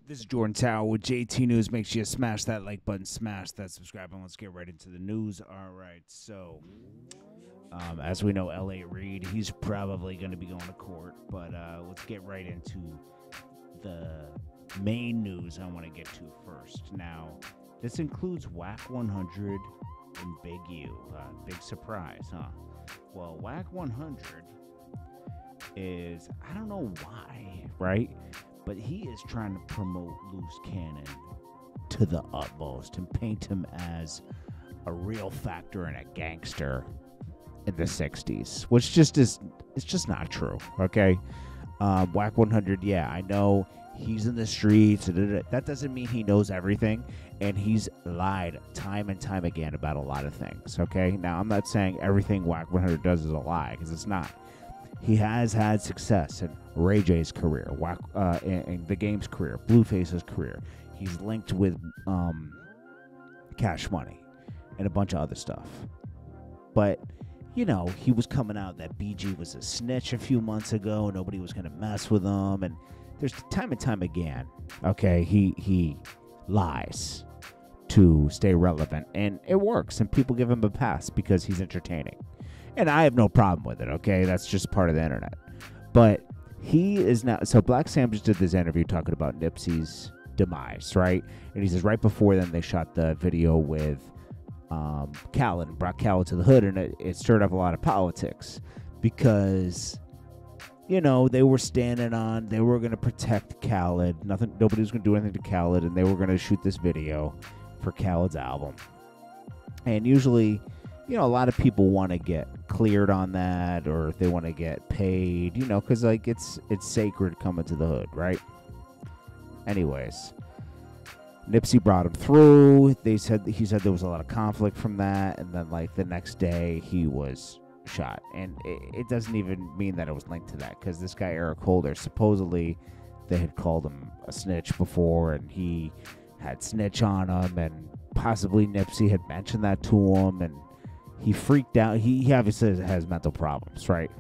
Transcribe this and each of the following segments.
This is Jordan Tower with JT News. Make sure you smash that like button, smash that subscribe, and let's get right into the news. All right, so as we know, L.A. Reid, he's probably going to be going to court, but let's get right into the main news I want to get to first. Now, this includes Wack 100 and Big U. Big surprise, huh? Well, Wack 100 is, I don't know why, right? But he is trying to promote Loose Cannon to the utmost and paint him as a real factor and a gangster in the 60s, which just is, it's just not true, okay? Wack 100, yeah, I know he's in the streets. That doesn't mean he knows everything, and he's lied time and time again about a lot of things, okay? Now, I'm not saying everything Wack 100 does is a lie, because it's not. He has had success in Ray J's career, in the game's career, Blueface's career. He's linked with Cash Money and a bunch of other stuff. But, you know, he was coming out that BG was a snitch a few months ago. Nobody was going to mess with him. And there's time and time again, okay, he lies to stay relevant. And it works. And people give him a pass because he's entertaining. And I have no problem with it, okay? That's just part of the internet. But he is now... So Blacc Sam just did this interview talking about Nipsey's demise, right? And he says right before then they shot the video with Khaled and brought Khaled to the hood, and it stirred up a lot of politics because, you know, they were standing on... They were going to protect Khaled. Nobody was going to do anything to Khaled, and they were going to shoot this video for Khaled's album. And usually... You know, a lot of people want to get cleared on that, or they want to get paid, you know, because, like, it's sacred coming to the hood, right? Anyways, Nipsey brought him through. He said there was a lot of conflict from that, and then, like, the next day he was shot. And it doesn't even mean that it was linked to that, because this guy, Eric Holder, supposedly they had called him a snitch before, and he had snitch on him, and possibly Nipsey had mentioned that to him, and he freaked out. He obviously has mental problems, right?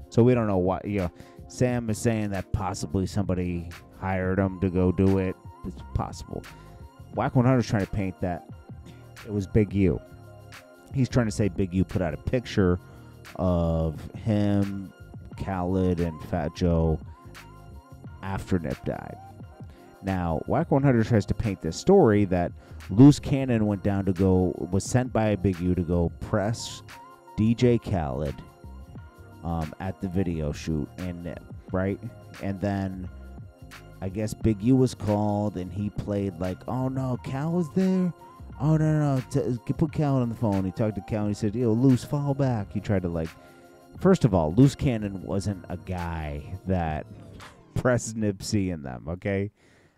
So we don't know what, you know, Sam is saying that possibly somebody hired him to go do it. It's possible. Wack 100 is trying to paint that it was Big U. He's trying to say Big U put out a picture of him, Khaled, and Fat Joe after Nip died. Now, Wack 100 tries to paint this story that Loose Cannon was sent by Big U to go press DJ Khaled at the video shoot and Nip, right? And then I guess Big U was called and he played like, oh no, Cal was there? Oh no, put Khaled on the phone. He talked to Khaled and he said, yo, Loose, fall back. He tried to, like, first of all, Loose Cannon wasn't a guy that pressed Nipsey in them, okay?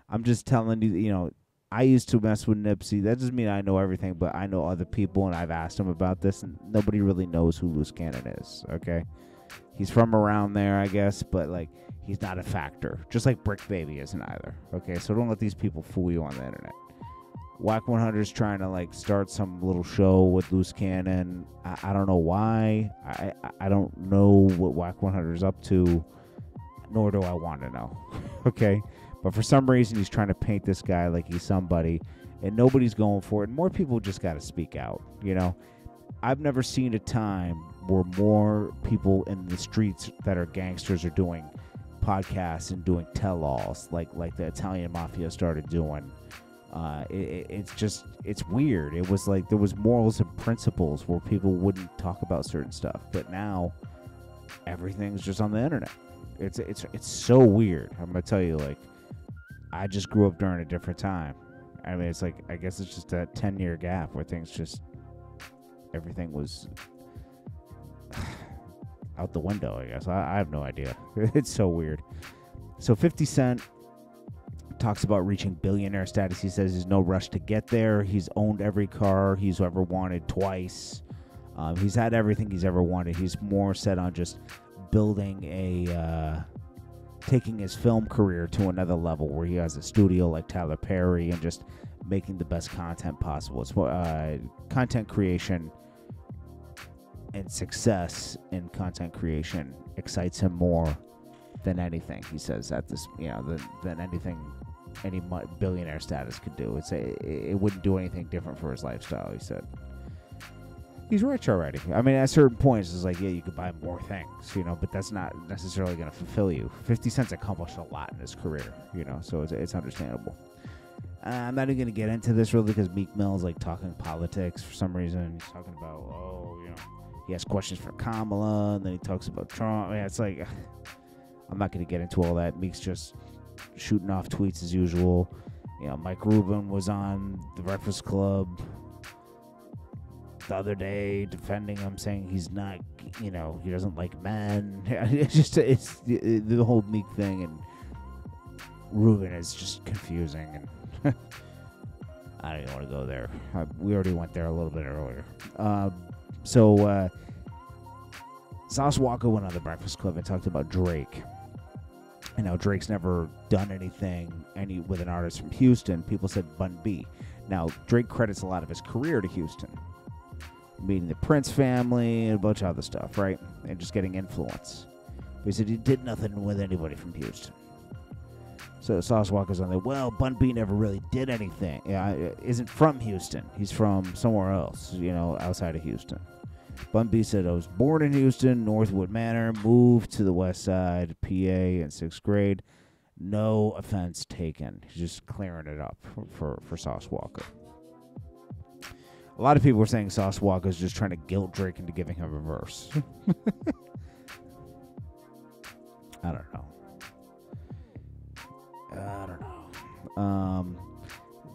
I'm just telling you, you know, I used to mess with Nipsey. That doesn't mean I know everything, but I know other people, and I've asked them about this, and nobody really knows who Loose Cannon is, okay? He's from around there, I guess, but, like, he's not a factor, just like Brick Baby isn't either, okay? So don't let these people fool you on the internet. Wack 100 is trying to, like, start some little show with Loose Cannon. I don't know why. I don't know what Wack 100 is up to, nor do I want to know, okay? But for some reason, he's trying to paint this guy like he's somebody, and nobody's going for it. And more people just got to speak out, you know? I've never seen a time where more people in the streets that are gangsters are doing podcasts and doing tell-alls like the Italian Mafia started doing. It's weird. It was like there was morals and principles where people wouldn't talk about certain stuff. But now, everything's just on the internet. It's so weird. I'm going to tell you, like, I just grew up during a different time. I mean, it's like, I guess it's just a 10-year gap where everything was out the window, I guess. I have no idea. It's so weird. So 50 Cent talks about reaching billionaire status. He says there's no rush to get there. He's owned every car he's ever wanted twice. He's had everything he's ever wanted. He's more set on just building taking his film career to another level where he has a studio like Tyler Perry and just making the best content possible. It's content creation and success in content creation excites him more than anything. He says at this, than anything any billionaire status could do. It wouldn't do anything different for his lifestyle, he said. He's rich already. I mean, at certain points, it's like, yeah, you could buy more things, but that's not necessarily going to fulfill you. 50 Cent's accomplished a lot in his career, so it's understandable. I'm not even going to get into this really because Meek Mill's like talking politics for some reason. He's talking about, he has questions for Kamala, and then he talks about Trump. I mean, it's like, I'm not going to get into all that. Meek's just shooting off tweets as usual. Mike Rubin was on The Breakfast Club the other day defending him, saying he's not, he doesn't like men. It's the whole Meek thing, and Rubin is just confusing, and I don't even want to go there. We already went there a little bit earlier. So Sauce Walker went on The Breakfast Club and talked about Drake. Drake's never done anything with an artist from Houston. People said Bun B. Now, Drake credits a lot of his career to Houston, meeting the Prince family and a bunch of other stuff, right? And just getting influence. But he said he did nothing with anybody from Houston. So Sauce Walker's on there, well, Bun B never really did anything. Isn't from Houston. He's from somewhere else, outside of Houston. Bun B said, I was born in Houston, Northwood Manor, moved to the west side, PA, in 6th grade. No offense taken. He's just clearing it up for Sauce Walker. A lot of people were saying Sauce Walker's just trying to guilt Drake into giving him a verse. I don't know.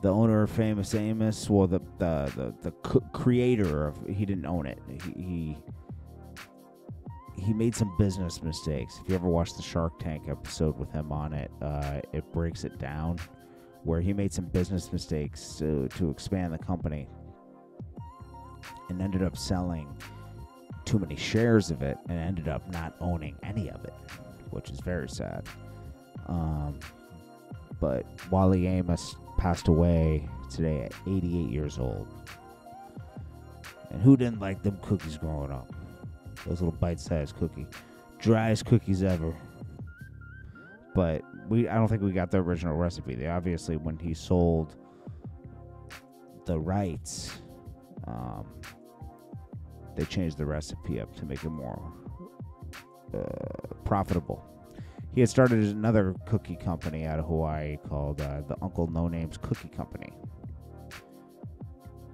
The owner of Famous Amos, well, the creator of, he didn't own it. He made some business mistakes. If you ever watched the Shark Tank episode with him on it, it breaks it down, where he made some business mistakes to expand the company, and ended up selling too many shares of it, and ended up not owning any of it, which is very sad. But Wally Amos passed away today at 88 years old. And who didn't like them cookies growing up? Those little bite-sized cookie. Driest cookies ever. But I don't think we got the original recipe. They obviously, when he sold the rights, they changed the recipe up to make it more profitable. He had started another cookie company out of Hawaii called the Uncle No Name's Cookie Company.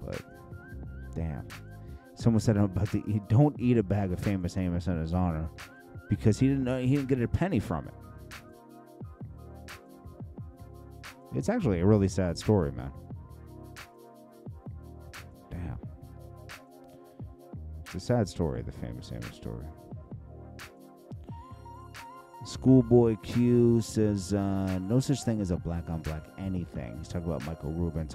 But, damn. Someone said about don't eat a bag of Famous Amos in his honor because he didn't get a penny from it. It's actually a really sad story, man. Damn. It's a sad story, the Famous Amos story. Schoolboy Q says, no such thing as a black on black anything. He's talking about Michael Rubin,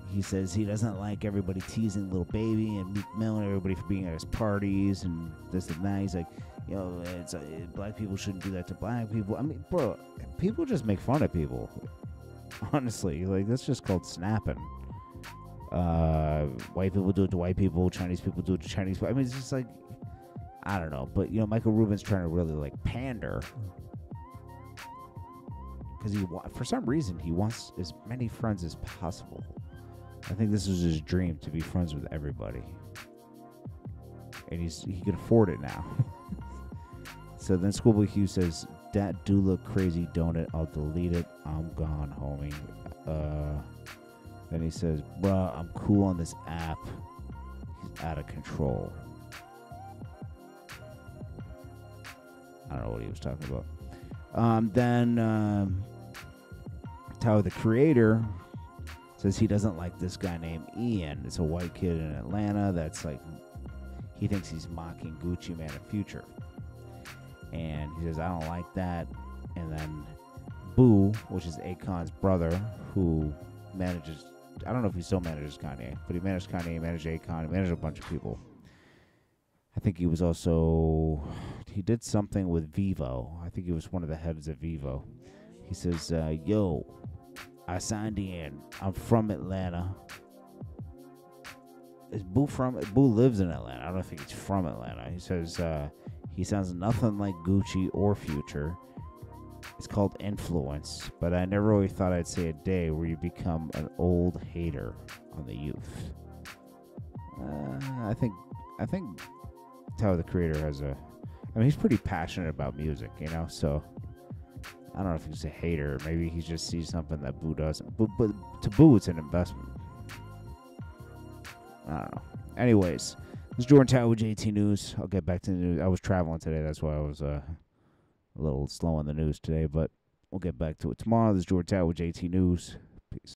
he says he doesn't like everybody teasing Lil Baby and Meek Mill and everybody for being at his parties and this and that. He's like, it's black people shouldn't do that to black people. I mean, bro, people just make fun of people. Honestly, like, that's just called snapping. White people do it to white people. Chinese people do it to Chinese people. I mean, it's just like, I don't know, but Michael Rubin's trying to really like pander because for some reason he wants as many friends as possible. I think this was his dream, to be friends with everybody, and he can afford it now. So then Schoolboy Q says, "That do look crazy, don't it? I'll delete it. I'm gone, homie." Then he says, "Bruh, I'm cool on this app. He's out of control." I don't know what he was talking about. Then Tyler, the creator, says he doesn't like this guy named Ian. It's a white kid in Atlanta that's like, he thinks he's mocking Gucci Mane and Future. And he says, I don't like that. And then Boo, which is Akon's brother, who manages, I don't know if he still manages Kanye, but he managed Kanye, he managed Akon, he managed a bunch of people. I think he was also, he did something with Vivo. I think he was one of the heads of Vivo. He says, yo, I signed in. I'm from Atlanta. Is Boo from, Boo lives in Atlanta. I don't think he's from Atlanta. He says, he sounds nothing like Gucci or Future. It's called influence, but I never really thought I'd say a day where you become an old hater on the youth. I think Tyler the Creator has a. I mean, he's pretty passionate about music, you know. So I don't know if he's a hater. Maybe he just sees something that Boo doesn't. But to Boo, it's an investment. I don't know. Anyways, this is Jordan Tower with JT News. I'll get back to the news. I was traveling today. That's why I was a little slow on the news today. But we'll get back to it tomorrow. This is Jordan Tower with JT News. Peace.